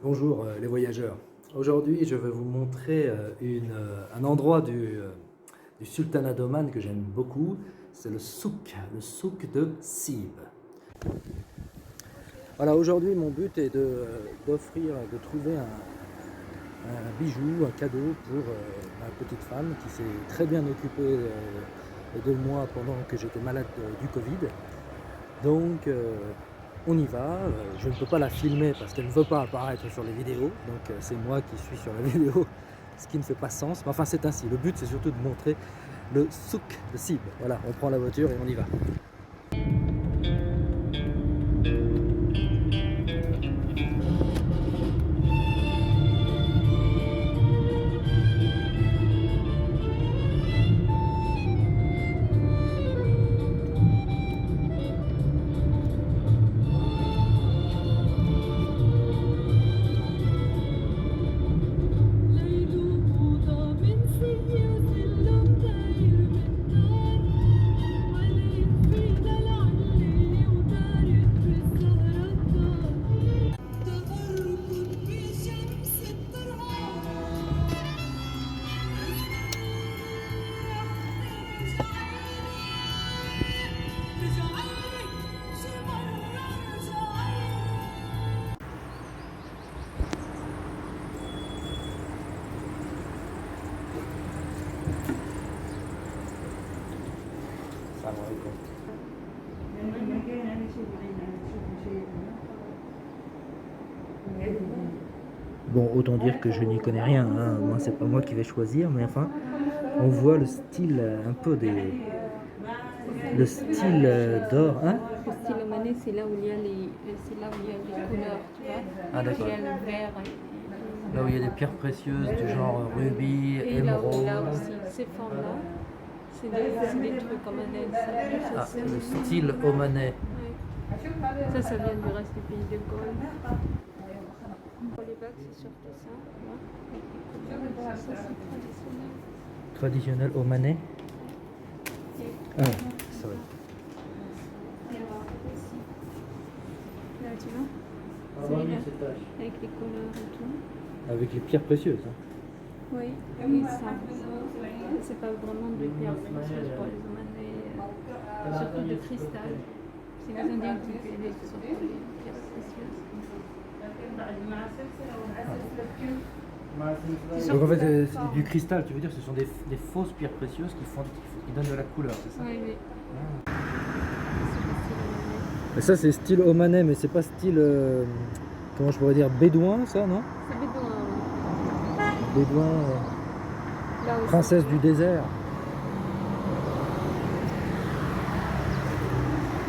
Bonjour les voyageurs. Aujourd'hui je vais vous montrer un endroit du sultanat d'Oman que j'aime beaucoup. C'est le souk de Sib. Voilà, aujourd'hui mon but est de trouver un bijou, un cadeau pour ma petite femme qui s'est très bien occupée de moi pendant que j'étais malade du Covid. Donc on y va, je ne peux pas la filmer parce qu'elle ne veut pas apparaître sur les vidéos, donc c'est moi qui suis sur la vidéo, ce qui ne fait pas sens, mais enfin c'est ainsi. Le but c'est surtout de montrer le souk de Sib. Voilà, on prend la voiture et on y va. Bon, autant dire que je n'y connais rien, hein. Moi c'est pas moi qui vais choisir, mais enfin, on voit le style un peu le style d'or, hein. Le style omanais, c'est là où il y a les couleurs, tu vois. Ah d'accord. Il y a le vert Là où il y a des pierres précieuses du genre rubis, et là émeraude. aussi, ces formes-là, c'est des trucs omanais. Ah, le style omanais. Ouais. Ça vient du reste du pays de Galles. Pour les bagues, c'est surtout ça. Ça, c'est traditionnel. Traditionnel omanais. Ah, ça va. Là, tu vois, avec les couleurs et tout. Avec les pierres précieuses. Hein. Oui, et ça, c'est pas vraiment de pierres précieuses pour les Omanais, surtout de cristal. C'est les Indiens qui utilisent surtout les pierres précieuses. Donc en fait, c'est du cristal, tu veux dire que ce sont des fausses pierres précieuses qui donnent de la couleur, c'est ça? Oui, oui. Ah. Et ça c'est style omanais, mais c'est pas style, comment je pourrais dire, bédouin ça, non? C'est bédouin. Bédouin, princesse du désert.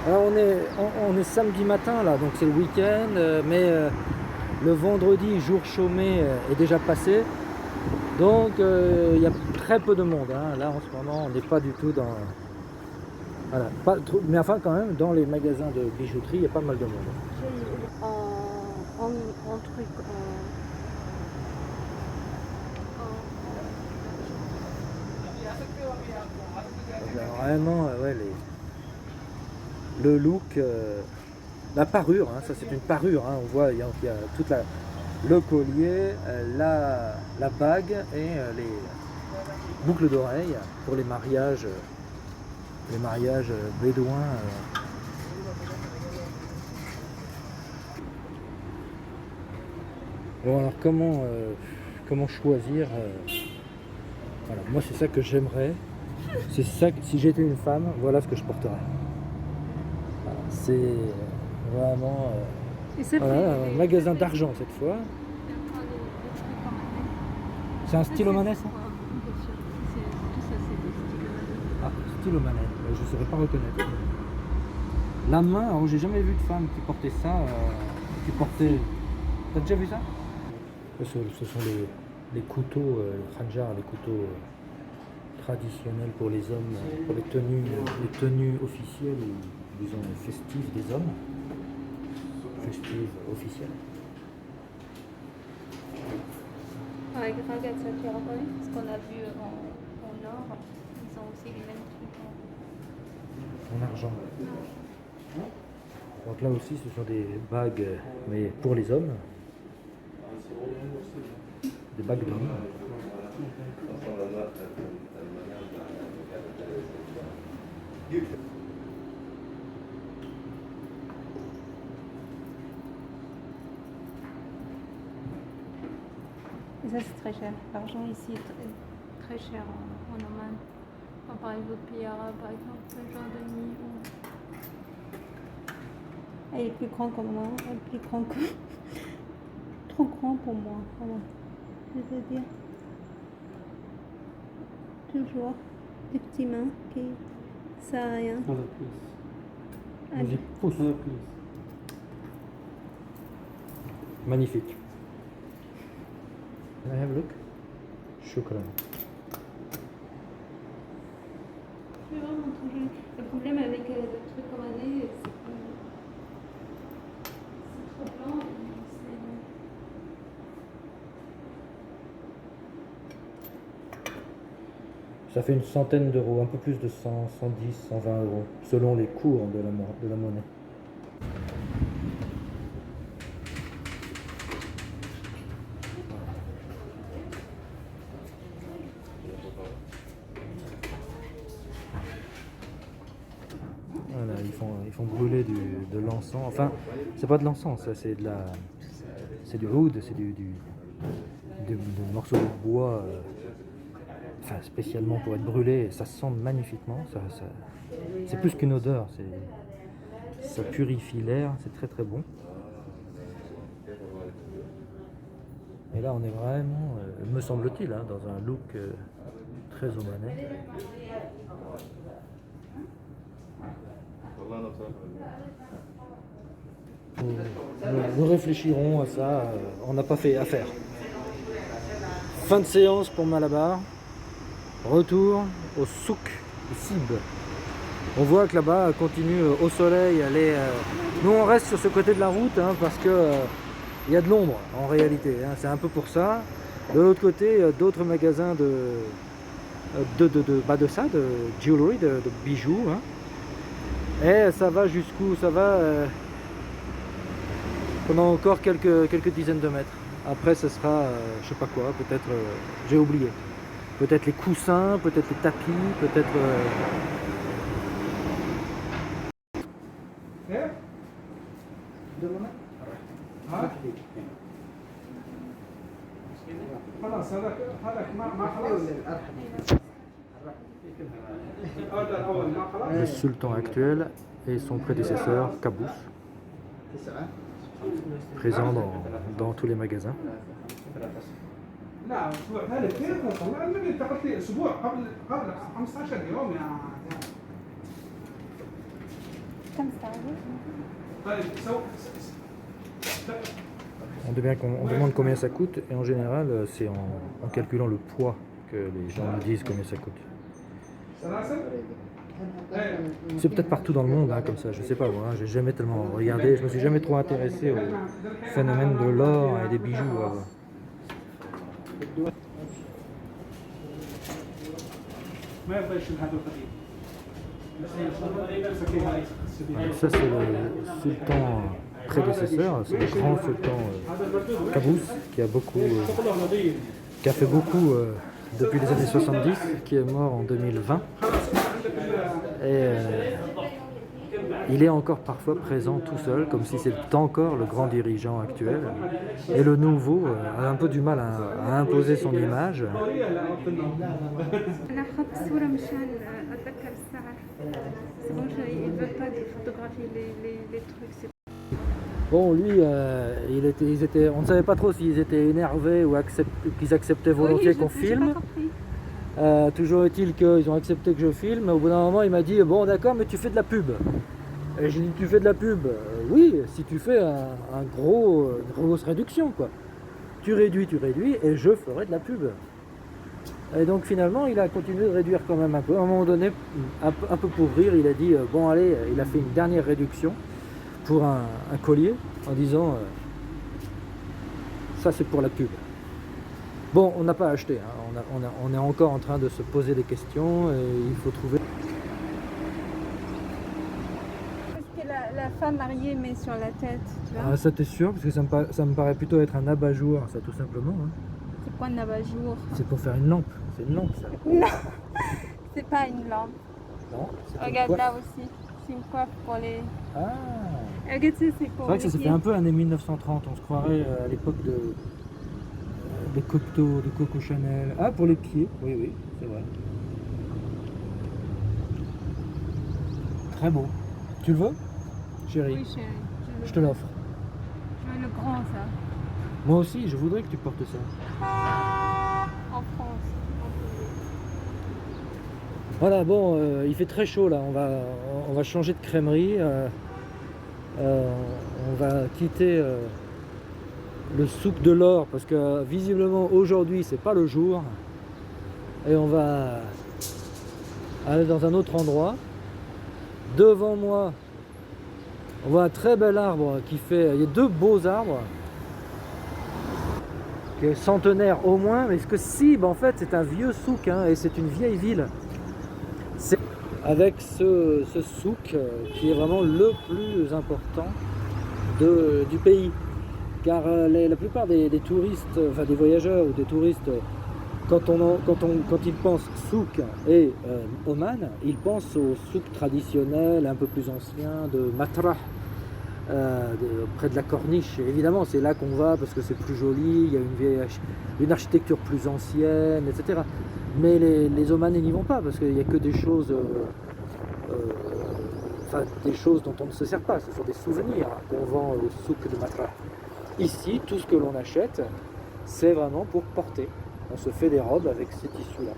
Alors on est samedi matin là, donc c'est le week-end, mais le vendredi, jour chômé, est déjà passé. Donc il y a très peu de monde, hein. Là en ce moment on n'est pas du tout dans... Voilà, pas trop, mais enfin quand même dans les magasins de bijouterie il y a pas mal de monde. En truc, Vraiment, ouais, le look, la parure, hein, ça c'est une parure, hein, on voit il y a toute le collier, la bague et les boucles d'oreilles pour les mariages bédouins. Bon alors comment choisir, voilà, moi c'est ça que j'aimerais, c'est ça que, si j'étais une femme, voilà ce que je porterais. Voilà, c'est vraiment voilà, un magasin d'argent cette fois. C'est un style omanais ça? Tout ça, c'est des styles omanais. Ah, style omanais, je ne saurais pas reconnaître. La main, alors j'ai jamais vu de femme qui portait ça, qui portait... T'as déjà vu ça? Ce sont les couteaux, les khanjars, les couteaux traditionnels pour les hommes, pour les tenues officielles ou disons festives des hommes. Festives officielles. Regarde ça, tu reconnais ce qu'on a vu en or. Ils ont aussi les mêmes trucs En argent. Donc là aussi ce sont des bagues mais pour les hommes. Des bagues de nuit. Et ça c'est très cher. L'argent ici est très cher en Oman. Comparé aux autres pays arabes, par exemple, le Jordanie ou... Elle est plus grande que moi, elle est plus grande que... Trop grand pour moi, voilà. C'est-à-dire... Toujours des petits mains qui... Ça a rien. Vas-y, pousse. Magnifique. Can I have a look? Shukran. C'est vraiment trop joli. Le problème avec le truc omanais, c'est que c'est trop blanc. Ça fait une centaine d'euros, un peu plus de 100, 110, 120 euros, selon les cours de la monnaie. Voilà, ils font brûler de l'encens. Enfin, c'est pas de l'encens, ça, c'est du oud, c'est des morceaux de bois. Enfin, spécialement pour être brûlé, ça sent magnifiquement, c'est plus qu'une odeur, ça purifie l'air, c'est très très bon. Et là on est vraiment, me semble-t-il, hein, dans un look très omanais. Nous réfléchirons à ça, on n'a pas fait affaire. Fin de séance pour Malabar. Retour au souk de Sib. On voit que là-bas continue au soleil. Nous on reste sur ce côté de la route hein, parce que il y a de l'ombre en réalité. Hein, c'est un peu pour ça. De l'autre côté, d'autres magasins de jewelry, de bijoux. Hein. Et ça va jusqu'où? Ça va pendant encore quelques dizaines de mètres. Après, ce sera, je sais pas quoi, peut-être, j'ai oublié. Peut-être les coussins, peut-être les tapis, peut-être... Le sultan actuel et son prédécesseur, Qaboos, présent dans tous les magasins. لا الاسبوع ثالث كيف والله النبي انتقلت لي اسبوع قبل 15 يوم يا كم ساعة؟ طيب On demande combien ça coûte et en général c'est en calculant le poids que les gens nous disent combien ça coûte. C'est peut-être partout dans le monde hein, comme ça, je sais pas moi, j'ai jamais tellement regardé, je me suis jamais trop intéressé au phénomène de l'or et des bijoux. Ça c'est le sultan prédécesseur, c'est le grand sultan Qaboos qui a fait beaucoup depuis les années 70, qui est mort en 2020. Et il est encore parfois présent tout seul, comme si c'était encore le grand dirigeant actuel. Et le nouveau a un peu du mal à imposer son image. Bon, lui, on ne savait pas trop s'ils étaient énervés ou qu'ils acceptaient volontiers qu'on filme. Toujours est-il qu'ils ont accepté que je filme. Au bout d'un moment, il m'a dit « Bon, d'accord, mais tu fais de la pub ». Et j'ai dit « Tu fais de la pub ?» Oui, si tu fais une grosse réduction, quoi. Tu réduis, et je ferai de la pub. Et donc finalement, il a continué de réduire quand même un peu. À un moment donné, un peu pour rire, il a dit « Bon, allez », il a fait une dernière réduction pour un collier, en disant ça c'est pour la pub. Bon, on n'a pas acheté, hein. On est encore en train de se poser des questions et il faut trouver... Parce que la femme mariée met sur la tête, tu vois. Ah, ça t'es sûr? Parce que ça me paraît plutôt être un abat-jour, ça tout simplement. Hein. C'est quoi un abat-jour? C'est pour faire une lampe. C'est une lampe ça. Non, c'est pas une lampe. Non, c'est une Regarde coiffe. là aussi. C'est une coiffe pour les. Ah. Regarde ça, c'est C'est pour. vrai que ça les s'est fait pieds. un peu années 1930. On se croirait à l'époque de Cocteau, de Coco Chanel. Ah, pour les pieds. Oui, oui, c'est vrai. Très beau. Tu le veux, chérie? Oui, chérie. Je te l'offre. Je veux le grand, ça. Moi aussi, je voudrais que tu portes ça. En France. Voilà, bon, il fait très chaud là. On va changer de crèmerie. On va quitter le souk de l'or parce que visiblement aujourd'hui c'est pas le jour. Et on va aller dans un autre endroit. Devant moi, on voit un très bel arbre qui fait. Il y a deux beaux arbres. Qui est centenaire au moins, mais ce que Sib en fait c'est un vieux souk hein, et c'est une vieille ville. C'est avec ce souk qui est vraiment le plus important du pays. Car la plupart des touristes, enfin des voyageurs ou des touristes, quand ils pensent souk et Oman, ils pensent au souk traditionnel un peu plus ancien de Matrah. Près de la corniche, et évidemment c'est là qu'on va parce que c'est plus joli, il y a une architecture plus ancienne, etc. Mais les Omanais n'y vont pas parce qu'il n'y a que des choses, des choses dont on ne se sert pas, ce sont des souvenirs qu'on vend au souk de Matra. Ici, tout ce que l'on achète, c'est vraiment pour porter. On se fait des robes avec ces tissus-là.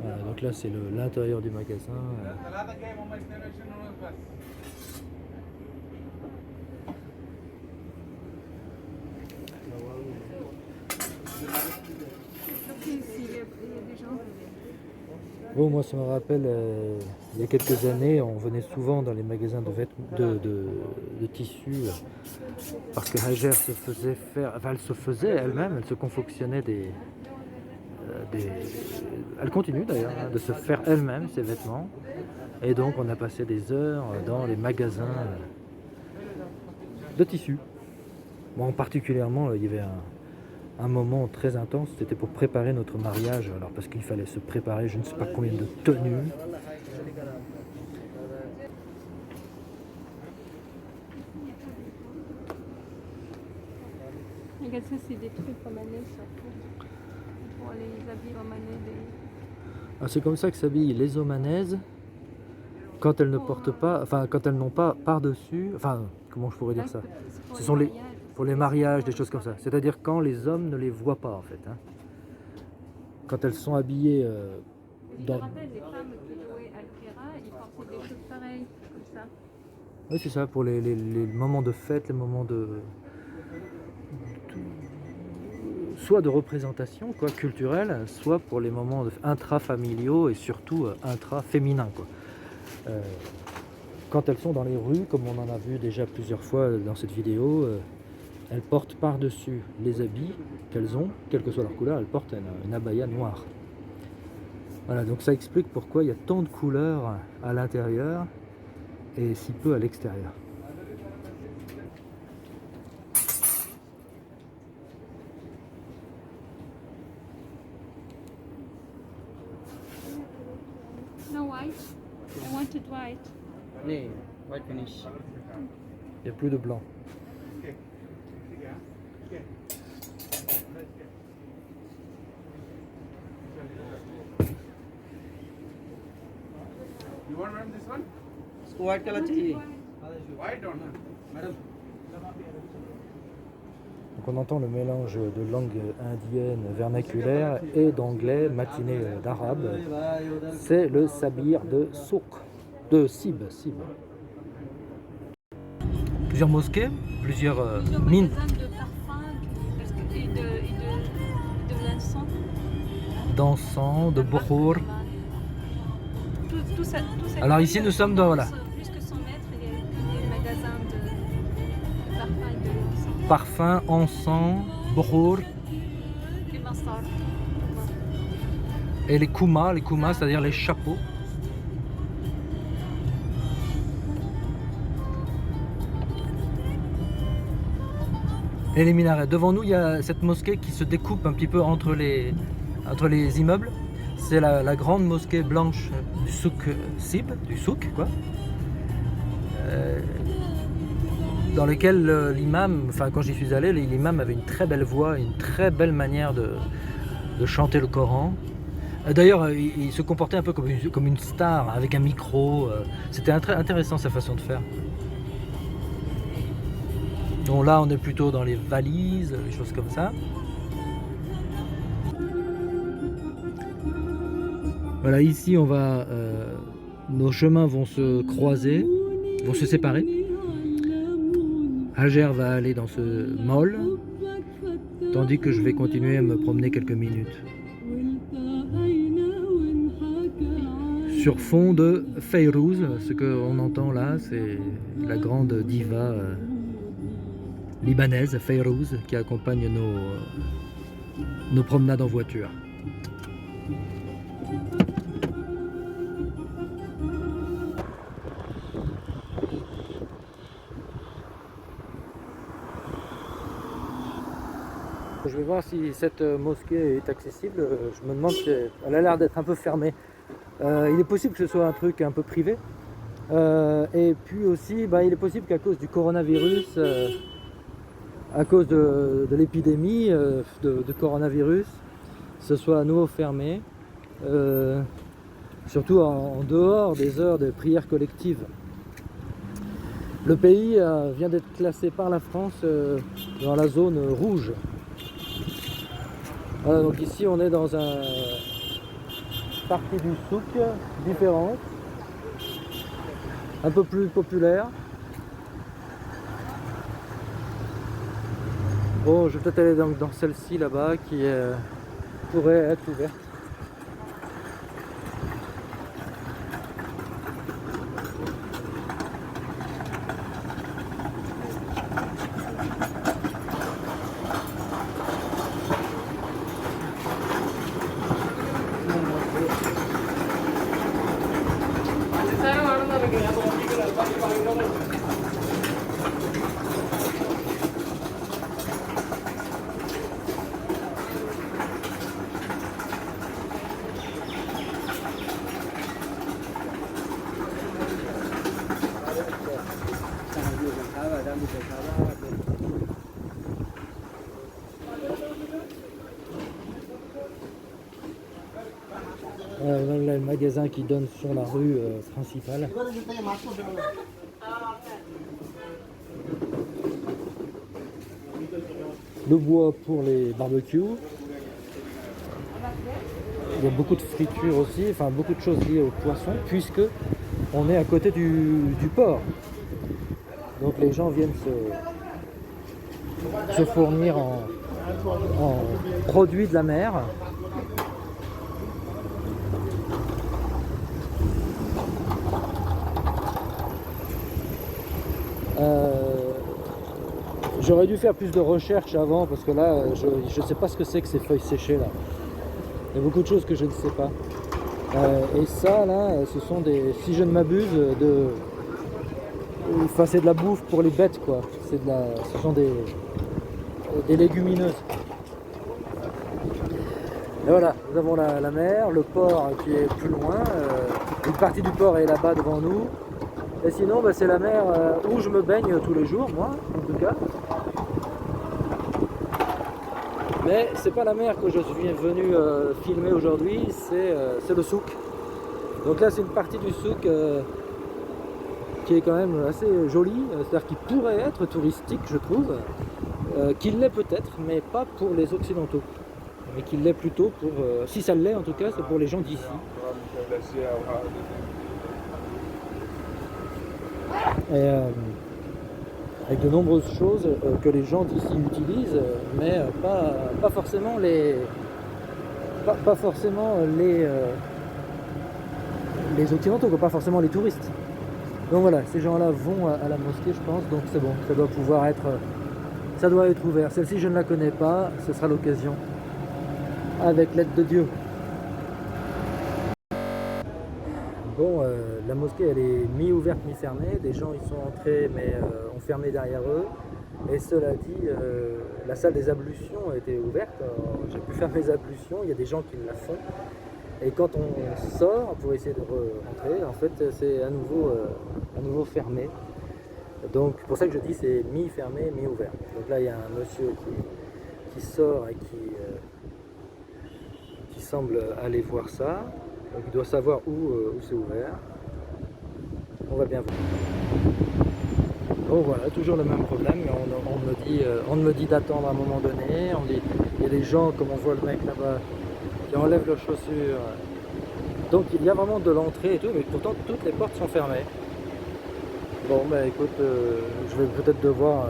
Voilà, donc là c'est l'intérieur du magasin. Bon, moi ça me rappelle, il y a quelques années, on venait souvent dans les magasins de tissus parce que Hajer se faisait faire, enfin elle se faisait elle-même, elle se confectionnait elle continue d'ailleurs hein, de se faire elle-même ses vêtements, et donc on a passé des heures dans les magasins de tissus. Bon, particulièrement il y avait un moment très intense, c'était pour préparer notre mariage, alors parce qu'il fallait se préparer je ne sais pas combien de tenues. Regarde ça, c'est des trucs omanais surtout. Pour les habits omanais. Ah, c'est comme ça que s'habillent les Omanaises quand elles ne portent pas, enfin quand elles n'ont pas par-dessus, enfin comment je pourrais dire ça? Ce sont pour les mariages, des choses comme ça. C'est-à-dire quand les hommes ne les voient pas en fait. Hein. Quand elles sont habillées Je me rappelle, les femmes qui jouaient à l'opéra, ils portaient des choses pareilles, comme ça. Oui, c'est ça, pour les moments de fête, les moments soit de représentation quoi, culturelle, soit pour les moments intrafamiliaux et surtout intra-féminins. Quand elles sont dans les rues, comme on en a vu déjà plusieurs fois dans cette vidéo, elles portent par-dessus les habits qu'elles ont, quelle que soit leur couleur, elles portent une abaya noire. Voilà, donc ça explique pourquoi il y a tant de couleurs à l'intérieur et si peu à l'extérieur. No white. I wanted white. Nee, white finish. Il n'y a plus de blanc. You want madam this one? इसको white colour चाहिए. White or not? Madam Donc on entend le mélange de langue indienne vernaculaire et d'anglais matiné d'arabe. C'est le sabir de Souk, de Sib. Plusieurs mosquées, plusieurs mines Magasins de parfums et de l'encens. d'encens, de bourgour. Tout ça Alors ici nous sommes dans voilà, Plus que 100 mètres, il y a des magasins de parfums et de l'encens. parfum, encens, bourgour Et Massar. et les koumas c'est-à-dire les chapeaux. et les minarets. Devant nous, il y a cette mosquée qui se découpe un petit peu entre les immeubles. C'est la grande mosquée blanche du souk Sib, du souk quoi. Dans lequel l'imam, enfin quand j'y suis allé, l'imam avait une très belle voix, une très belle manière de chanter le Coran. D'ailleurs, il se comportait un peu comme une star, avec un micro. C'était très intéressant sa façon de faire. Donc là, on est plutôt dans les valises, les choses comme ça. Voilà, ici, nos chemins vont se croiser, vont se séparer. Hajer va aller dans ce mall, tandis que je vais continuer à me promener quelques minutes. Sur fond de Fayrouz, ce qu'on entend là, c'est la grande diva libanaise, Fayrouz, qui accompagne nos promenades en voiture. Je vais voir si cette mosquée est accessible. Je me demande si elle a l'air d'être un peu fermée. Il est possible que ce soit un truc un peu privé. Et puis aussi, il est possible qu'à cause du coronavirus, à cause de l'épidémie de coronavirus, ce soit à nouveau fermé. Surtout en dehors des heures de prière collective. Le pays vient d'être classé par la France dans la zone rouge. Voilà, donc ici on est dans un partie du souk différente, un peu plus populaire. Bon, je vais peut-être aller dans celle-ci là-bas qui pourrait être ouverte. Voilà le magasin qui donne sur la rue principale. Le bois pour les barbecues. Il y a beaucoup de fritures aussi, enfin beaucoup de choses liées au poisson, puisque on est à côté du port. Donc les gens viennent se fournir en produits de la mer. J'aurais dû faire plus de recherches avant parce que là je ne sais pas ce que c'est que ces feuilles séchées là. Il y a beaucoup de choses que je ne sais pas. Et ça là, ce sont des, si je ne m'abuse, enfin c'est de la bouffe pour les bêtes quoi. Ce sont des légumineuses. Et voilà, nous avons la mer, le port qui est plus loin. Une partie du port est là-bas devant nous. Et sinon, c'est la mer où je me baigne tous les jours, moi, en tout cas. Mais c'est pas la mer que je suis venu filmer aujourd'hui, c'est le souk. Donc là, c'est une partie du souk qui est quand même assez jolie, c'est-à-dire qui pourrait être touristique, je trouve, qu'il l'est peut-être, mais pas pour les Occidentaux. Mais qu'il l'est plutôt pour, si ça l'est en tout cas, c'est pour les gens d'ici. Et, avec de nombreuses choses que les gens d'ici utilisent, mais pas forcément les occidentaux, pas forcément les touristes. Donc voilà, ces gens-là vont à la mosquée, je pense, donc c'est bon, ça doit être ouvert. Celle-ci, je ne la connais pas, ce sera l'occasion, avec l'aide de Dieu. Bon, la mosquée elle est mi-ouverte, mi-fermée. Des gens ils sont entrés mais ont fermé derrière eux. Et cela dit, la salle des ablutions était ouverte, j'ai pu faire mes ablutions, il y a des gens qui la font. Et quand on sort pour essayer de rentrer, en fait c'est à nouveau fermé. Donc pour ça que je dis c'est mi-fermé, mi-ouvert. Donc là il y a un monsieur qui sort et qui semble aller voir ça. Donc il doit savoir où c'est ouvert. On va bien voir. Bon voilà, toujours le même problème, mais on me dit d'attendre à un moment donné. Il y a des gens, comme on voit le mec là-bas, qui enlèvent leurs chaussures. Donc il y a vraiment de l'entrée et tout, mais pourtant toutes les portes sont fermées. Bon bah écoute, je vais peut-être devoir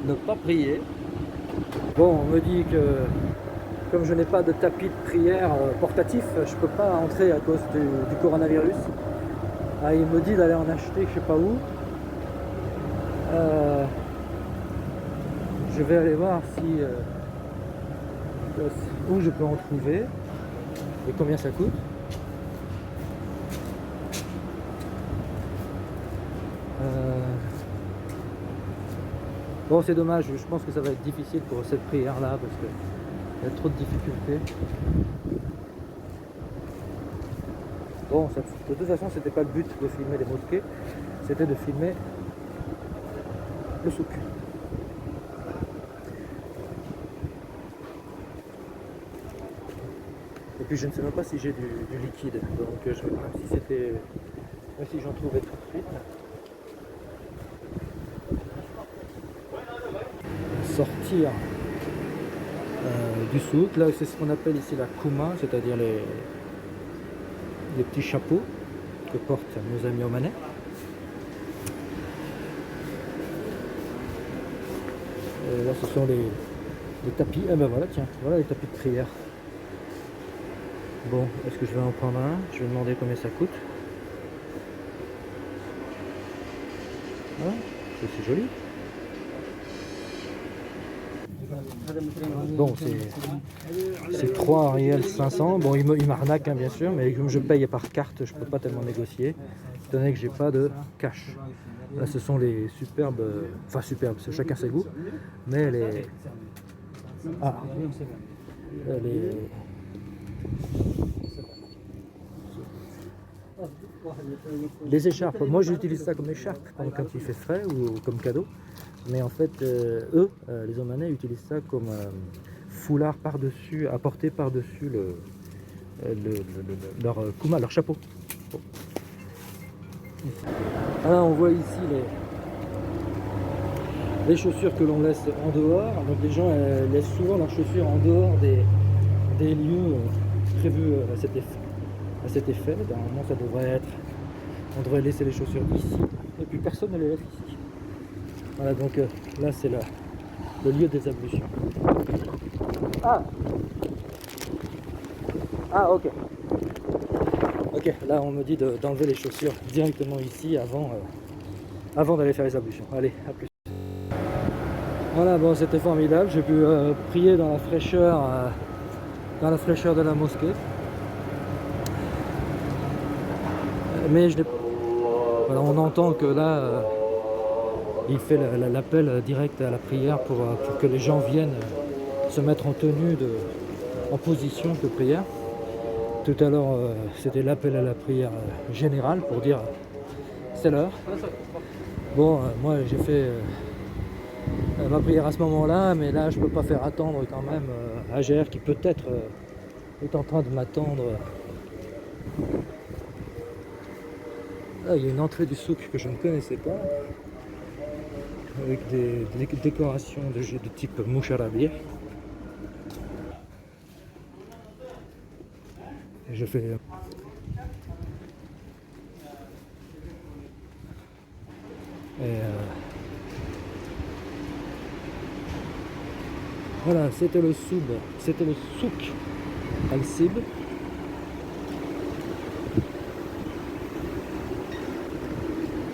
ne pas prier. Bon, on me dit que comme je n'ai pas de tapis de prière portatif, je peux pas entrer à cause du coronavirus. Ah, il me dit d'aller en acheter je sais pas où. Je vais aller voir où je peux en trouver et combien ça coûte. Bon, c'est dommage, je pense que ça va être difficile pour cette prière là parce qu'il y a trop de difficultés. Bon, de toute façon, c'était pas le but de filmer les mosquées, c'était de filmer le souk. Et puis je ne sais même pas si j'ai du liquide, donc même si j'en trouvais tout de suite. Sortir du souk, là c'est ce qu'on appelle ici la kouma, c'est-à-dire les petits chapeaux que portent nos amis omanais. Et là ce sont les tapis, ah ben voilà, tiens, voilà les tapis de prière. Bon, est-ce que je vais en prendre un? Je vais demander combien ça coûte. Voilà, c'est joli. Bon, c'est 3 riels 500. Bon, il m'arnaque hein, bien sûr, mais comme je paye par carte, je peux pas tellement négocier, étant donné que j'ai pas de cash. Là, ce sont les superbes, enfin superbes, c'est chacun ses goûts, mais les écharpes. Moi, j'utilise ça comme écharpe quand il fait frais ou comme cadeau. Mais en fait, eux, les Omanais, utilisent ça comme foulard par-dessus, à porter par-dessus leur kouma, leur chapeau. Bon. Alors, on voit ici les chaussures que l'on laisse en dehors. Donc les gens laissent souvent leurs chaussures en dehors des lieux prévus à cet effet. Normalement, ça devrait être... On devrait laisser les chaussures ici. Et puis personne ne les laisse ici. Voilà, donc là c'est le lieu des ablutions. Ah ok. Ok, là on me dit d'enlever les chaussures directement ici avant d'aller faire les ablutions. Allez, à plus. Voilà, bon c'était formidable, j'ai pu prier dans la fraîcheur de la mosquée. Mais voilà, on entend que là il fait l'appel direct à la prière pour que les gens viennent se mettre en tenue en position de prière. Tout à l'heure c'était l'appel à la prière générale pour dire c'est l'heure. Bon, moi j'ai fait ma prière à ce moment-là, mais là je peux pas faire attendre quand même Hajer qui peut-être est en train de m'attendre. Là il y a une entrée du souk que je ne connaissais pas, avec des décorations de type moucharabi. Et je fais voilà, c'était le souk al-Sib.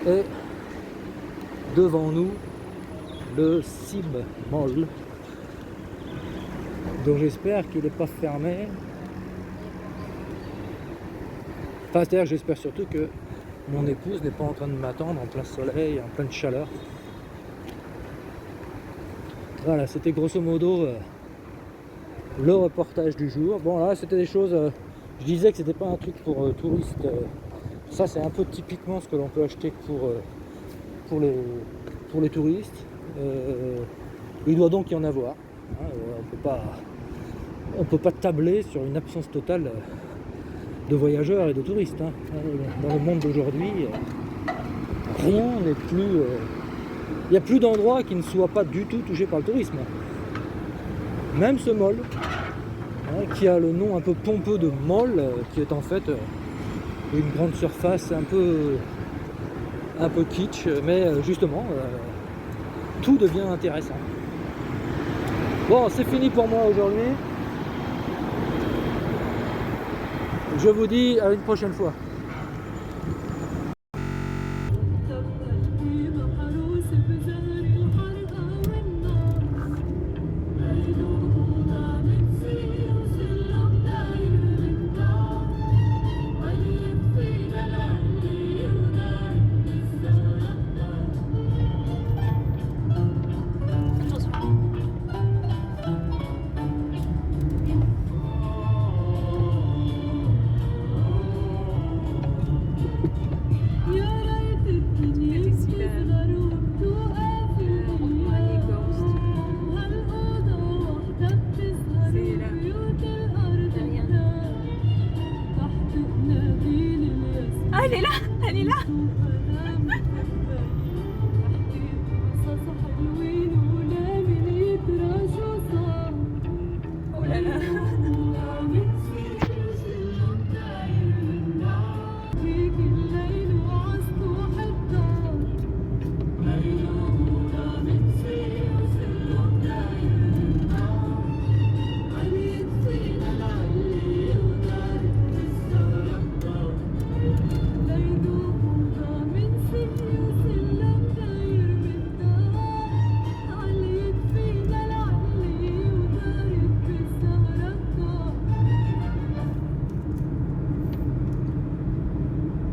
Et devant nous le Sib Mall, donc j'espère qu'il n'est pas fermé. Enfin, c'est-à-dire j'espère surtout que mon épouse n'est pas en train de m'attendre en plein soleil, en pleine chaleur. Voilà, c'était grosso modo le reportage du jour. Bon là c'était des choses, je disais que c'était pas un truc pour touristes. Ça c'est un peu typiquement ce que l'on peut acheter pour les touristes. Il doit donc y en avoir. Hein, on peut pas tabler sur une absence totale de voyageurs et de touristes. Hein. Dans le monde d'aujourd'hui, rien n'est plus... il n'y a plus d'endroits qui ne soient pas du tout touchés par le tourisme. Même ce mall, hein, qui a le nom un peu pompeux de mall, qui est en fait une grande surface un peu kitsch, mais justement, tout devient intéressant. Bon, c'est fini pour moi aujourd'hui. Je vous dis à une prochaine fois. Ah, elle est là, elle est là.